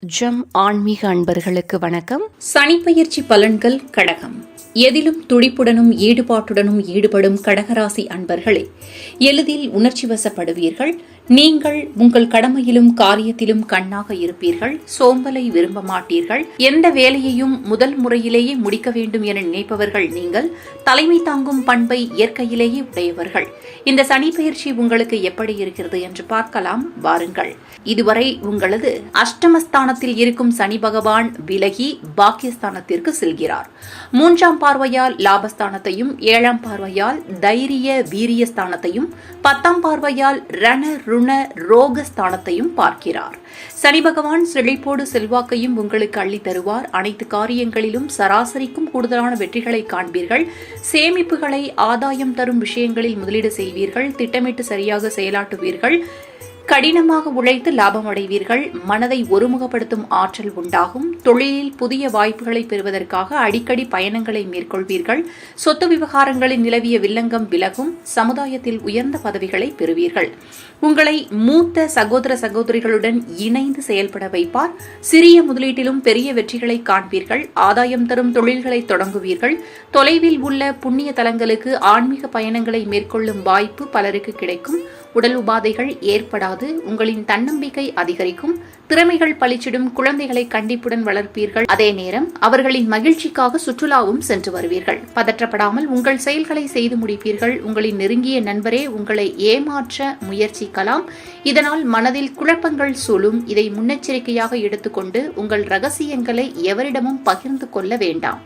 ஜம் ஆன்மீக அன்பர்களுக்கு வணக்கம். சனிப்பெயர்ச்சி பலன்கள் கடகம். எதிலும் துடிப்புடனும் ஈடுபாட்டுடனும் ஈடுபடும் கடகராசி அன்பர்களே, எளிதில் உணர்ச்சி வசப்படுவீர்கள். நீங்கள் உங்கள் கடமையிலும் காரியத்திலும் கண்ணாக இருப்பீர்கள். சோம்பலை விரும்ப மாட்டீர்கள். எந்த வேலையையும் முதல் முறையிலேயே முடிக்க வேண்டும் என நினைப்பவர்கள் நீங்கள். தலைமை தாங்கும் பண்பை இயற்கையிலேயே உடையவர்கள். இந்த சனிப்பெயர்ச்சி உங்களுக்கு எப்படி இருக்கிறது என்று பார்க்கலாம் வாருங்கள். இதுவரை உங்களது அஷ்டமஸ்தானத்தில் இருக்கும் சனி பகவான் விலகி பாக்கியஸ்தானத்திற்கு செல்கிறார். 3ஆம் பார்வையால் லாபஸ்தானத்தையும், 7ஆம் பார்வையால் தைரிய வீரியஸ்தானத்தையும், 10ஆம் பார்வையால் ரண ருண ரோகஸ்தானத்தையும் பார்க்கிறார். சனி பகவான் செழிப்போடு செல்வாக்கையும் உங்களுக்கு அள்ளி தருவார். அனைத்து காரியங்களிலும் சராசரிக்கும் கூடுதலான வெற்றிகளை காண்பீர்கள். சேமிப்புகளை ஆதாயம் தரும் விஷயங்களில் முதலீடு செய்வீர்கள். திட்டமிட்டு சரியாக செயலாற்றுவீர்கள். கடினமாக உழைத்து லாபம் அடைவீர்கள். மனதை ஒருமுகப்படுத்தும் ஆற்றல் உண்டாகும். தொழிலில் புதிய வாய்ப்புகளை பெறுவதற்காக அடிக்கடி பயணங்களை மேற்கொள்வீர்கள். சொத்து விவகாரங்களில் நிலவிய வில்லங்கம் விலகும். சமுதாயத்தில் உயர்ந்த பதவிகளை பெறுவீர்கள். உங்களை மூத்த சகோதர சகோதரிகளுடன் இணைந்து செயல்பட வைப்பார். சிறிய முதலீட்டிலும் பெரிய வெற்றிகளை காண்பீர்கள். ஆதாயம் தரும் தொழில்களை தொடங்குவீர்கள். தொலைவில் உள்ள புண்ணிய தலங்களுக்கு ஆன்மீக பயணங்களை மேற்கொள்ளும் வாய்ப்பு பலருக்கு கிடைக்கும். உடல் உபாதைகள் ஏற்படாது. உங்களின் தன்னம்பிக்கை அதிகரிக்கும். திறமைகள் பளிச்சிடும். குழந்தைகளை கண்டிப்புடன் வளர்ப்பீர்கள். அதே நேரம் அவர்களின் மகிழ்ச்சிக்காக சுற்றுலாவும் சென்று வருவீர்கள். பதற்றப்படாமல் உங்கள் செயல்களை செய்து முடிப்பீர்கள். உங்களின் நெருங்கிய நண்பரே உங்களை ஏமாற்ற முயற்சிக்கலாம். இதனால் மனதில் குழப்பங்கள் சூழும். இதை முன்னெச்சரிக்கையாக எடுத்துக்கொண்டு உங்கள் ரகசியங்களை எவரிடமும் பகிர்ந்து கொள்ள வேண்டாம்.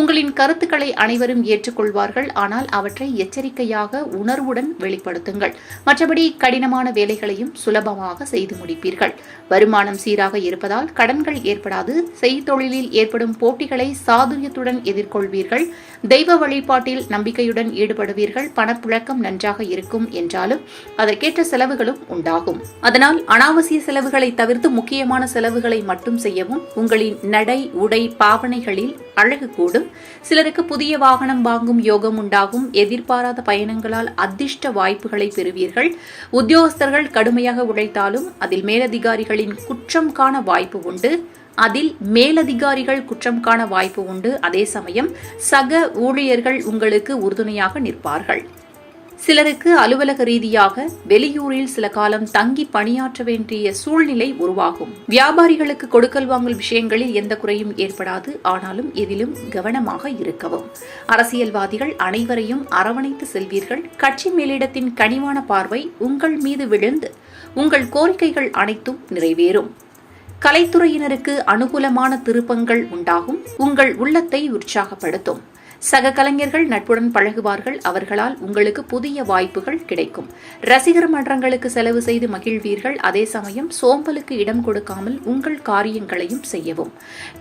உங்களின் கருத்துக்களை அனைவரும் ஏற்றுக்கொள்வார்கள். ஆனால் அவற்றை எச்சரிக்கையாக உணர்வுடன் வெளிப்படுத்துங்கள். மற்றபடி கடினமான வேலைகளையும் சுலபமாக செய்து முடிப்பீர்கள். வருமானம் சீராக இருப்பதால் கடன்கள் ஏற்படாது. செய்தொழிலில் ஏற்படும் போட்டிகளை சாதுரியத்துடன் எதிர்கொள்வீர்கள். தெய்வ வழிபாட்டில் நம்பிக்கையுடன் ஈடுபடுவீர்கள். பணப்புழக்கம் நன்றாக இருக்கும் என்றாலும் அதற்கேற்ற செலவுகளும் உண்டாகும். அதனால் அனாவசிய செலவுகளை தவிர்த்து முக்கியமான செலவுகளை மட்டும் செய்யவும். உங்களின் நடை உடை பாவனைகளில் அழகு கூடும். சிலருக்கு புதிய வாகனம் வாங்கும் யோகம் உண்டாகும். எதிர்பாராத பயணங்களால் அதிர்ஷ்ட வாய்ப்புகளை பெறுவீர்கள். உத்தியோகஸ்தர்கள் கடுமையாக உழைத்தாலும் அதில் மேலதிகாரிகளின் குற்றம் காண வாய்ப்பு உண்டு. அதே சமயம் சக ஊழியர்கள் உங்களுக்கு உறுதுணையாக நிற்பார்கள். சிலருக்கு அலுவலக ரீதியாக வெளியூரில் சில காலம் தங்கி பணியாற்ற வேண்டிய சூழ்நிலை உருவாகும். வியாபாரிகளுக்கு கொடுக்கல் வாங்கல் விஷயங்களில் எந்த குறையும் ஏற்படாது. ஆனாலும் இதிலும் கவனமாக இருக்கவும். அரசியல்வாதிகள் அனைவரையும் அரவணைத்து செல்வீர்கள். கட்சி மேலிடத்தின் கனிவான பார்வை உங்கள் மீது விழுந்து உங்கள் கோரிக்கைகள் அனைத்தும் நிறைவேறும். கலைத்துறையினருக்கு அனுகூலமான திருப்பங்கள் உண்டாகும். உங்கள் உள்ளத்தை உற்சாகப்படுத்தும். சக கலைஞர்கள் நட்புடன் பழகுவார்கள். அவர்களால் உங்களுக்கு புதிய வாய்ப்புகள் கிடைக்கும். ரசிகர் மன்றங்களுக்கு செலவு செய்து மகிழ்வீர்கள். அதே சமயம் சோம்பலுக்கு இடம் கொடுக்காமல் உங்கள் காரியங்களையும் செய்யவும்.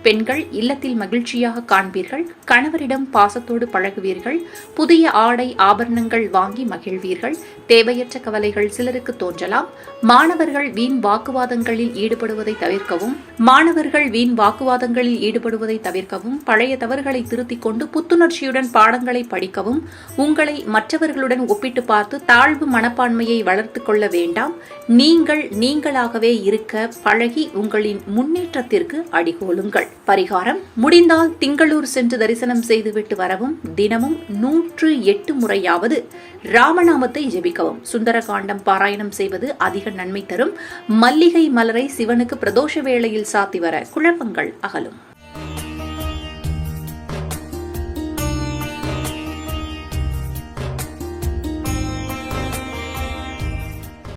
பெண்கள் இல்லத்தில் மகிழ்ச்சியாக காண்பீர்கள். கணவரிடம் பாசத்தோடு பழகுவீர்கள். புதிய ஆடை ஆபரணங்கள் வாங்கி மகிழ்வீர்கள். தேவையற்ற கவலைகள் சிலருக்கு தோன்றலாம். மாணவர்கள் வீண் வாக்குவாதங்களில் ஈடுபடுவதை தவிர்க்கவும். பழைய தவறுகளை திருத்திக் கொண்டு புத்துணர்ச்சியுடன் பாடங்களை படிக்கவும். உங்களை மற்றவர்களுடன் ஒப்பிட்டு பார்த்து தாழ்வு மனப்பான்மையை வளர்த்துக் கொள்ள வேண்டாம். நீங்கள் நீங்களாகவே இருக்க பழகி உங்களின் முன்னேற்றத்திற்கு அடிகோலுங்கள். பரிகாரம்: முடிந்தால் திங்களூர் சென்று தரிசனம் செய்துவிட்டு வரவும். தினமும் 108 முறையாவது ராமநாமத்தை ஜெபிக்கவும். சுந்தரகாண்டம் பாராயணம் செய்வது அதிக நன்மை தரும். மல்லிகை மலரை சிவனுக்கு பிரதோஷ வேளையில் சாத்தி வர குழப்பங்கள் அகலும்.